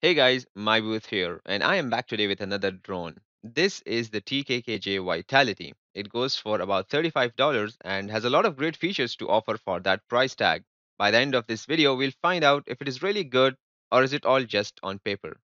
Hey guys, Miibooth here, and I am back today with another drone. This is the TKKJ Vitality. It goes for about $35 and has a lot of great features to offer for that price tag. By the end of this video, we'll find out if it is really good or is it all just on paper.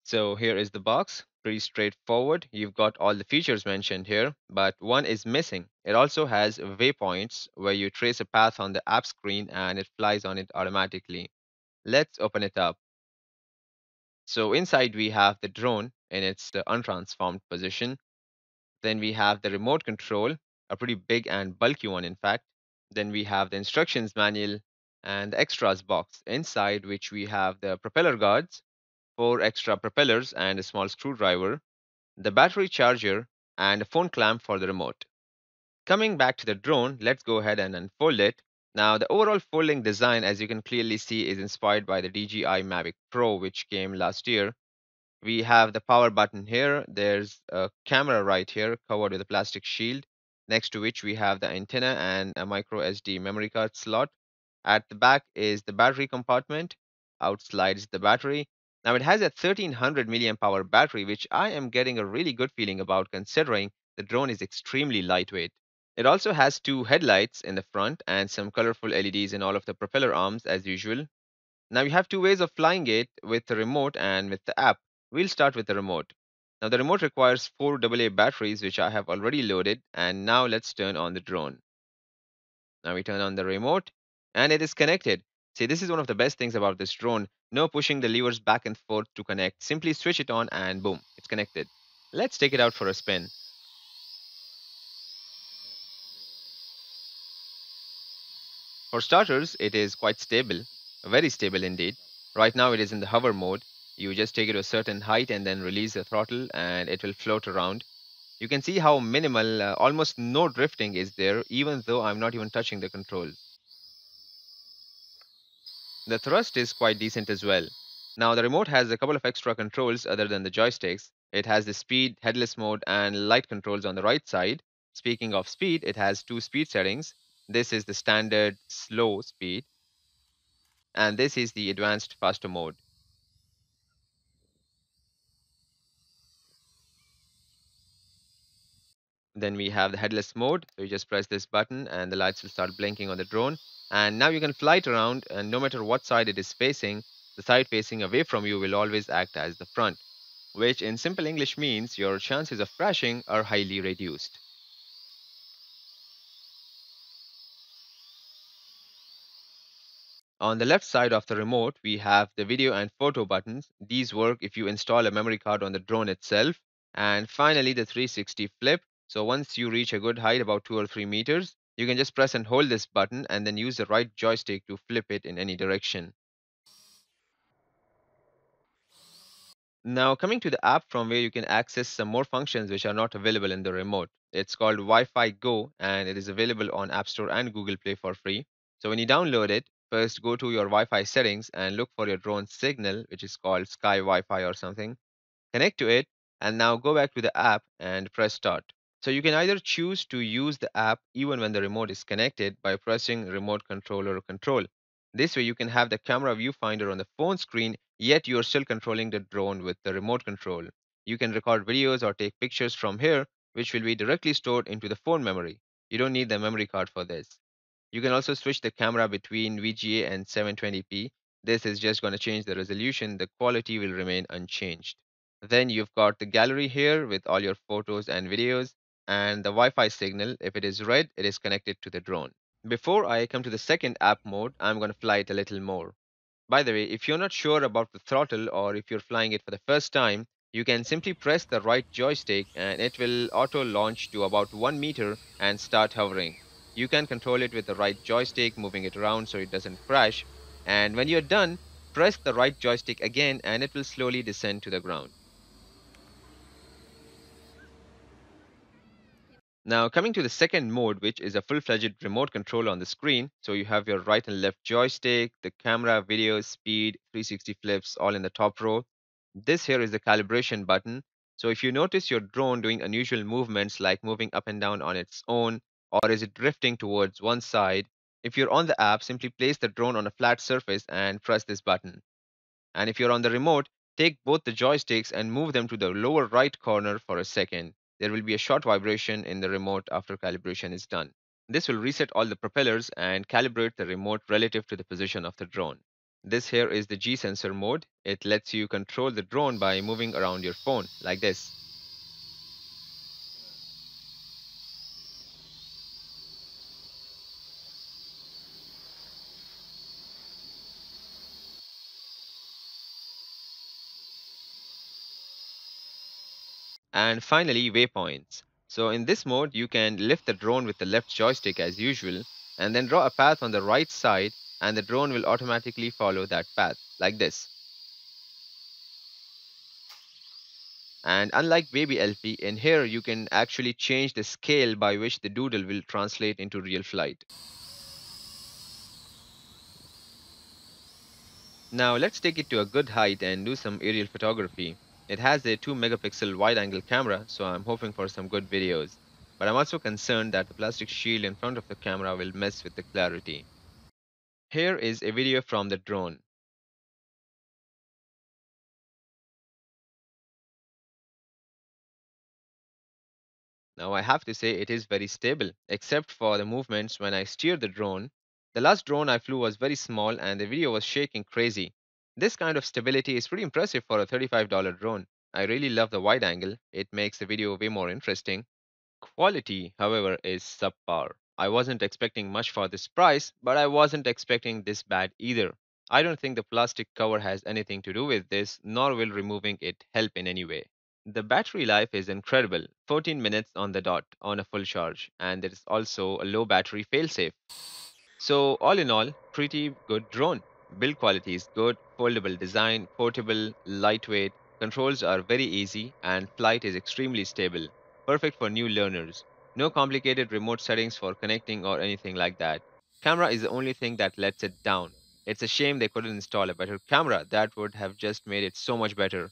So here is the box, pretty straightforward. You've got all the features mentioned here, but one is missing. It also has waypoints where you trace a path on the app screen and it flies on it automatically. Let's open it up. So inside we have the drone in its untransformed position. Then we have the remote control, a pretty big and bulky one, in fact. Then we have the instructions manual and the extras box inside which we have the propeller guards, four extra propellers and a small screwdriver, the battery charger, and a phone clamp for the remote. Coming back to the drone, let's go ahead and unfold it. Now, the overall folding design, as you can clearly see, is inspired by the DJI Mavic Pro, which came last year. We have the power button here. There's a camera right here covered with a plastic shield, next to which we have the antenna and a micro SD memory card slot. At the back is the battery compartment. Out slides the battery. Now it has a 1300 milliamp hour battery, which I am getting a really good feeling about considering the drone is extremely lightweight. It also has two headlights in the front and some colorful LEDs in all of the propeller arms as usual. Now you have two ways of flying it with the remote and with the app. We'll start with the remote. Now the remote requires four AA batteries, which I have already loaded. And now let's turn on the drone. Now we turn on the remote and it is connected. See, this is one of the best things about this drone. No pushing the levers back and forth to connect. Simply switch it on and boom, it's connected. Let's take it out for a spin. For starters, it is quite stable, very stable indeed. Right now it is in the hover mode. You just take it to a certain height and then release the throttle and it will float around. You can see how minimal, almost no drifting is there, even though I'm not even touching the controls. The thrust is quite decent as well. Now the remote has a couple of extra controls other than the joysticks. It has the speed, headless mode, and light controls on the right side. Speaking of speed, it has two speed settings. This is the standard slow speed and this is the advanced faster mode. Then we have the headless mode. So you just press this button and the lights will start blinking on the drone. And now you can fly it around and no matter what side it is facing, the side facing away from you will always act as the front, which in simple English means your chances of crashing are highly reduced. On the left side of the remote, we have the video and photo buttons. These work if you install a memory card on the drone itself. And finally, the 360 flip. So once you reach a good height, about 2 or 3 meters, you can just press and hold this button and then use the right joystick to flip it in any direction. Now, coming to the app from where you can access some more functions which are not available in the remote. It's called Wi-Fi Go and it is available on App Store and Google Play for free. So when you download it, first go to your Wi-Fi settings and look for your drone signal, which is called Sky Wi-Fi or something. Connect to it and now go back to the app and press start. So you can either choose to use the app even when the remote is connected by pressing remote controller control. This way you can have the camera viewfinder on the phone screen, yet you're still controlling the drone with the remote control. You can record videos or take pictures from here, which will be directly stored into the phone memory. You don't need the memory card for this. You can also switch the camera between VGA and 720p. This is just going to change the resolution. The quality will remain unchanged. Then you've got the gallery here with all your photos and videos and the Wi-Fi signal. If it is red, it is connected to the drone. Before I come to the second app mode, I'm going to fly it a little more. By the way, if you're not sure about the throttle or if you're flying it for the first time, you can simply press the right joystick and it will auto launch to about 1 meter and start hovering. You can control it with the right joystick, moving it around so it doesn't crash. And when you're done, press the right joystick again and it will slowly descend to the ground. Now coming to the second mode, which is a full-fledged remote control on the screen. So you have your right and left joystick, the camera, video, speed, 360 flips, all in the top row. This here is the calibration button. So if you notice your drone doing unusual movements like moving up and down on its own, or is it drifting towards one side? If you're on the app, simply place the drone on a flat surface and press this button. And if you're on the remote, take both the joysticks and move them to the lower right corner for a second. There will be a short vibration in the remote after calibration is done. This will reset all the propellers and calibrate the remote relative to the position of the drone. This here is the G sensor mode. It lets you control the drone by moving around your phone like this. And finally, waypoints. So in this mode, you can lift the drone with the left joystick as usual, and then draw a path on the right side, and the drone will automatically follow that path, like this. And unlike Baby LP, in here you can actually change the scale by which the doodle will translate into real flight. Now let's take it to a good height and do some aerial photography. It has a 2 megapixel wide angle camera, so I'm hoping for some good videos. But I'm also concerned that the plastic shield in front of the camera will mess with the clarity. Here is a video from the drone. Now I have to say it is very stable, except for the movements when I steer the drone. The last drone I flew was very small and the video was shaking crazy. This kind of stability is pretty impressive for a $35 drone. I really love the wide angle, it makes the video way more interesting. Quality, however, is subpar. I wasn't expecting much for this price, but I wasn't expecting this bad either. I don't think the plastic cover has anything to do with this, nor will removing it help in any way. The battery life is incredible, 14 minutes on the dot on a full charge, and there is also a low battery failsafe. So, all in all, pretty good drone. Build quality is good, foldable design, portable, lightweight, controls are very easy, and flight is extremely stable. Perfect for new learners. No complicated remote settings for connecting or anything like that. Camera is the only thing that lets it down. It's a shame they couldn't install a better camera, that would have just made it so much better.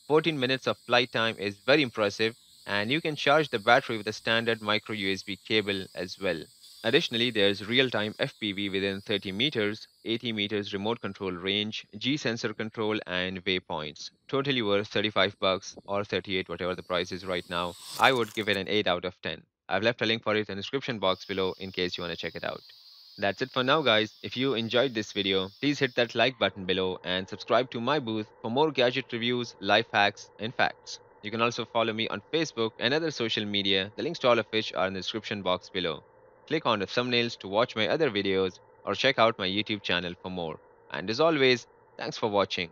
14 minutes of flight time is very impressive, and you can charge the battery with a standard micro USB cable as well. Additionally, there's real-time FPV within 30 meters, 80 meters remote control range, G sensor control, and waypoints. Totally worth 35 bucks or 38, whatever the price is right now. I would give it an 8 out of 10. I've left a link for it in the description box below in case you want to check it out. That's it for now, guys. If you enjoyed this video, please hit that like button below and subscribe to my booth for more gadget reviews, life hacks, and facts. You can also follow me on Facebook and other social media, the links to all of which are in the description box below. Click on the thumbnails to watch my other videos or check out my YouTube channel for more. And as always, thanks for watching.